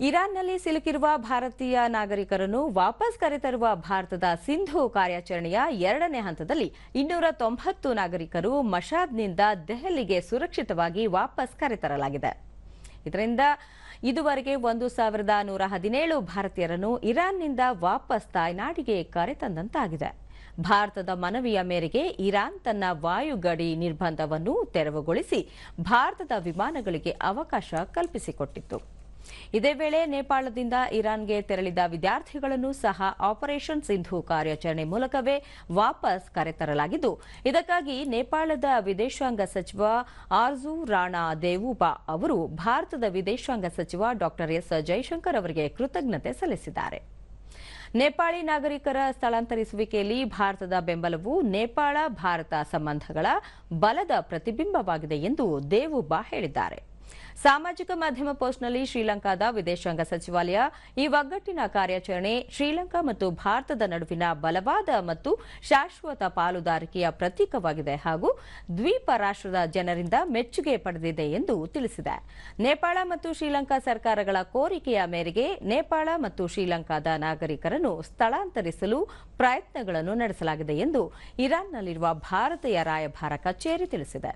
ಇರಾನ್ನಲ್ಲಿ ಸಿಲುಕಿರುವ ಭಾರತೀಯ ನಾಗರಿಕರನ್ನು ವಾಪಸ್ ಕರೆತರುವ ಭಾರತದ ಸಿಂಧು ಕಾರ್ಯಾಚರಣೆಯ ಎರಡನೇ ಹಂತದಲ್ಲಿ 290 ನಾಗರಿಕರು ಮಷಾದ್ನಿಂದ ದೆಹಲಿಗೆ ಸುರಕ್ಷಿತವಾಗಿ ವಾಪಸ್ ಕರೆತರಲಾಗಿದೆ. ಇದರಿಂದ ಇದುವರೆಗೆ 1117 ಭಾರತೀಯರನ್ನು ಇರಾನ್ನಿಂದ ವಾಪಸ್ ತಾಯ್ನಾಡಿಗೆ ಕರೆತಂದಂತಾಗಿದೆ. ಭಾರತದ ಮನವಿಯ ಮೇರೆಗೆ ಇರಾನ್ ತನ್ನ ವಾಯುಗಡಿ ನಿರ್ಬಂಧವನ್ನು ತೆರವುಗೊಳಿಸಿ ಭಾರತದ ವಿಮಾನಗಳಿಗೆ ಅವಕಾಶ ಕಲ್ಪಿಸಿಕೊಟ್ಟಿತ್ತು. ಇದೇ ವೇಳೆ ನೇಪಾಳದಿಂದ ಇರಾನ್ಗೆ ತೆರಳಿದ ವಿದ್ಯಾರ್ಥಿಗಳನ್ನು ಸಹ ಆಪರೇಷನ್ ಸಿಂಧು ಕಾರ್ಯಾಚರಣೆ ಮೂಲಕವೇ ವಾಪಸ್ ಕರೆತರಲಾಗಿದ್ದು, ಇದಕ್ಕಾಗಿ ನೇಪಾಳದ ವಿದೇಶಾಂಗ ಸಚಿವ ಆರ್ಜು ರಾಣಾ ದೇವುಬಾ ಅವರು ಭಾರತದ ವಿದೇಶಾಂಗ ಸಚಿವ ಡಾ ಎಸ್ ಜೈಶಂಕರ್ ಅವರಿಗೆ ಕೃತಜ್ಞತೆ ಸಲ್ಲಿಸಿದ್ದಾರೆ. ನೇಪಾಳಿ ನಾಗರಿಕರ ಸ್ಥಳಾಂತರಿಸುವಿಕೆಯಲ್ಲಿ ಭಾರತದ ಬೆಂಬಲವು ನೇಪಾಳ ಭಾರತ ಸಂಬಂಧಗಳ ಬಲದ ಪ್ರತಿಬಿಂಬವಾಗಿದೆ ಎಂದು ದೇವುಬಾ ಹೇಳಿದ್ದಾರೆ. ಸಾಮಾಜಿಕ ಮಾಧ್ಯಮ ಪೋಸ್ಟ್ನಲ್ಲಿ ಶ್ರೀಲಂಕಾದ ವಿದೇಶಾಂಗ ಸಚಿವಾಲಯ ಈ ಒಗ್ಗಟ್ಟಿನ ಕಾರ್ಯಾಚರಣೆ ಶ್ರೀಲಂಕಾ ಮತ್ತು ಭಾರತದ ನಡುವಿನ ಬಲವಾದ ಮತ್ತು ಶಾಶ್ವತ ಪಾಲುದಾರಿಕೆಯ ಪ್ರತೀಕವಾಗಿದೆ ಹಾಗೂ ದ್ವೀಪ ರಾಷ್ಟ್ರದ ಜನರಿಂದ ಮೆಚ್ಚುಗೆ ಪಡೆದಿದೆ ಎಂದು ತಿಳಿಸಿದೆ. ನೇಪಾಳ ಮತ್ತು ಶ್ರೀಲಂಕಾ ಸರ್ಕಾರಗಳ ಕೋರಿಕೆಯ ಮೇರೆಗೆ ನೇಪಾಳ ಮತ್ತು ಶ್ರೀಲಂಕಾದ ನಾಗರಿಕರನ್ನು ಸ್ಥಳಾಂತರಿಸಲು ಪ್ರಯತ್ನಗಳನ್ನು ನಡೆಸಲಾಗಿದೆ ಎಂದು ಇರಾನ್ನಲ್ಲಿರುವ ಭಾರತೀಯ ರಾಯಭಾರ ಕಚೇರಿ ತಿಳಿಸಿದೆ.